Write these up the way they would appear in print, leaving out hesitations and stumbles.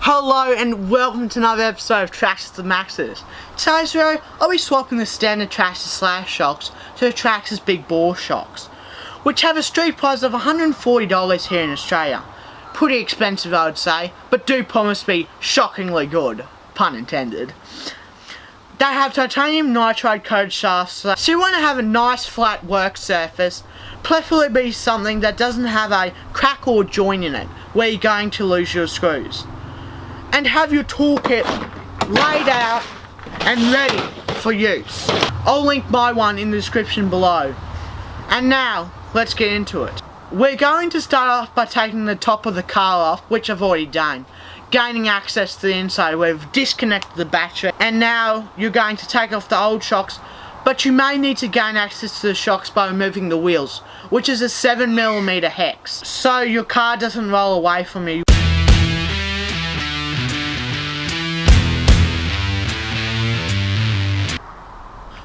Hello and welcome to another episode of Traxxas the Maxes. Today's video, I'll be swapping the standard Traxxas Slash shocks to the Traxxas Big Bore shocks, which have a street price of $140 here in Australia. Pretty expensive, I would say, but do promise to be shockingly good, pun intended. They have titanium nitride coated shafts, so you want to have a nice flat work surface, preferably be something that doesn't have a crack or joint in it, where you're going to lose your screws. And have your toolkit laid out and ready for use. I'll link my one in the description below. And now, let's get into it. We're going to start off by taking the top of the car off, which I've already done. Gaining access to the inside, we've disconnected the battery. And now, you're going to take off the old shocks, but you may need to gain access to the shocks by removing the wheels, which is a 7mm hex, so your car doesn't roll away from you.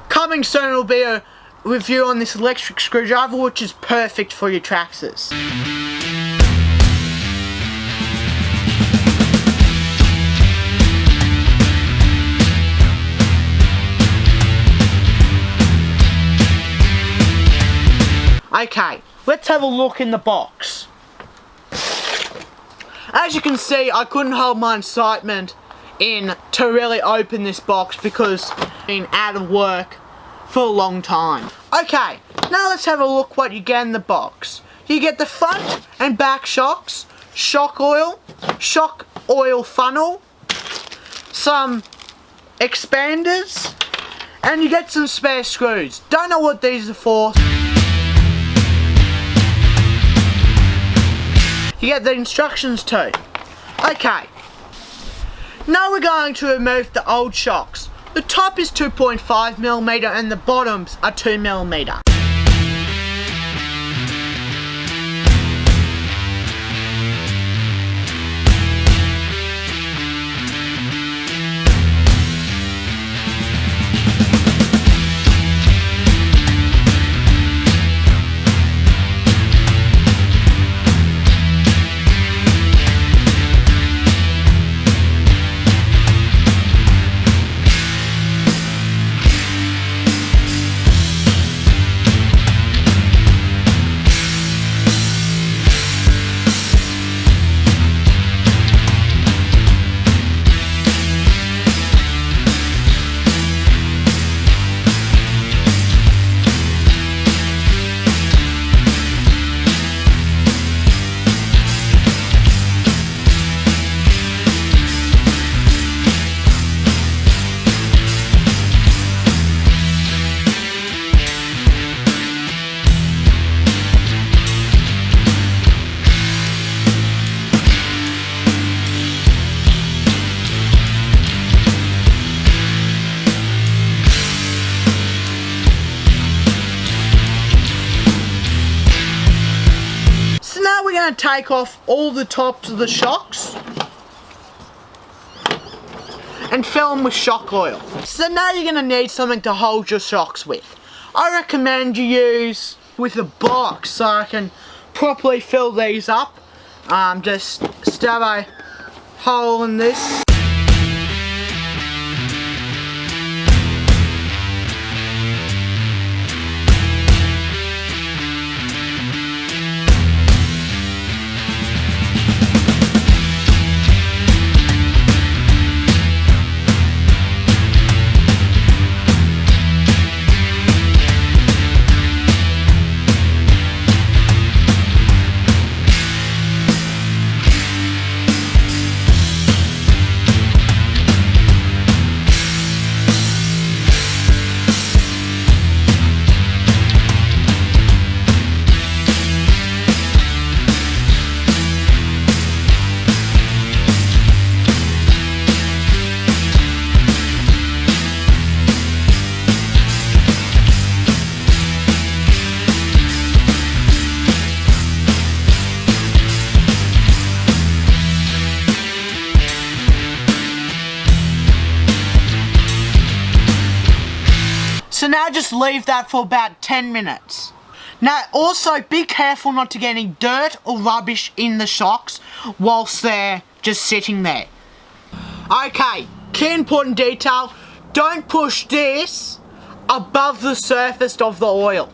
Coming soon will be a review on this electric screwdriver, which is perfect for your Traxxas. Okay, let's have a look in the box. As you can see, I couldn't hold my excitement in to really open this box because I've been out of work for a long time. Okay, now let's have a look what you get in the box. You get the front and back shocks, shock oil funnel, some expanders, and you get some spare screws. Don't know what these are for. You get the instructions too. Okay, now we're going to remove the old shocks. The top is 2.5mm and the bottoms are 2mm. We're going to take off all the tops of the shocks and fill them with shock oil. So now you're going to need something to hold your shocks with. I recommend you use with a box so I can properly fill these up. Just stab a hole in this. So now just leave that for about 10 minutes. Now also be careful not to get any dirt or rubbish in the shocks whilst they're just sitting there. Okay, key important detail, don't push this above the surface of the oil.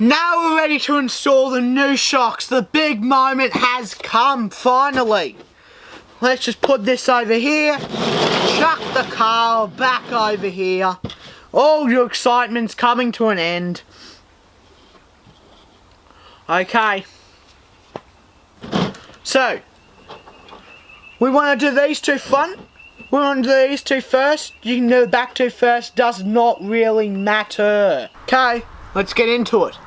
Now we're ready to install the new shocks. The big moment has come, finally. Let's just put this over here, chuck the car back over here. All your excitement's coming to an end. Okay. So, we want to do these two front. We want to do these two first. You can do the back two first, does not really matter. Okay, let's get into it.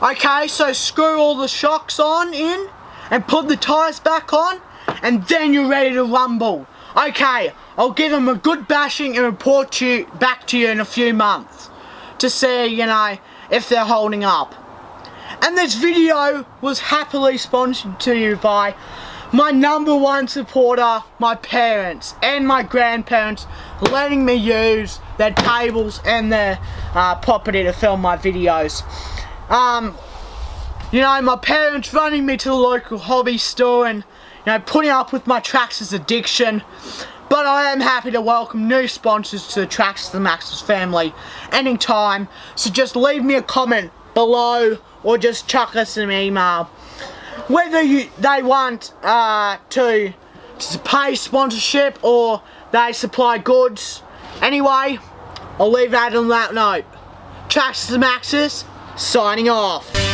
Okay, so screw all the shocks in and put the tyres back on, and then you're ready to rumble. Okay, I'll give them a good bashing and report back to you in a few months to see, you know, if they're holding up. And this video was happily sponsored to you by my #1 supporter, my parents and my grandparents, letting me use their tables and their property to film my videos. You know, my parents running me to the local hobby store and, you know, putting up with my Traxxas addiction. But I am happy to welcome new sponsors to the Traxxas the Maxxas family anytime. So just leave me a comment below or just chuck us an email. Whether they want to pay sponsorship or they supply goods. Anyway, I'll leave that on that note. Traxxas the Maxxas, signing off.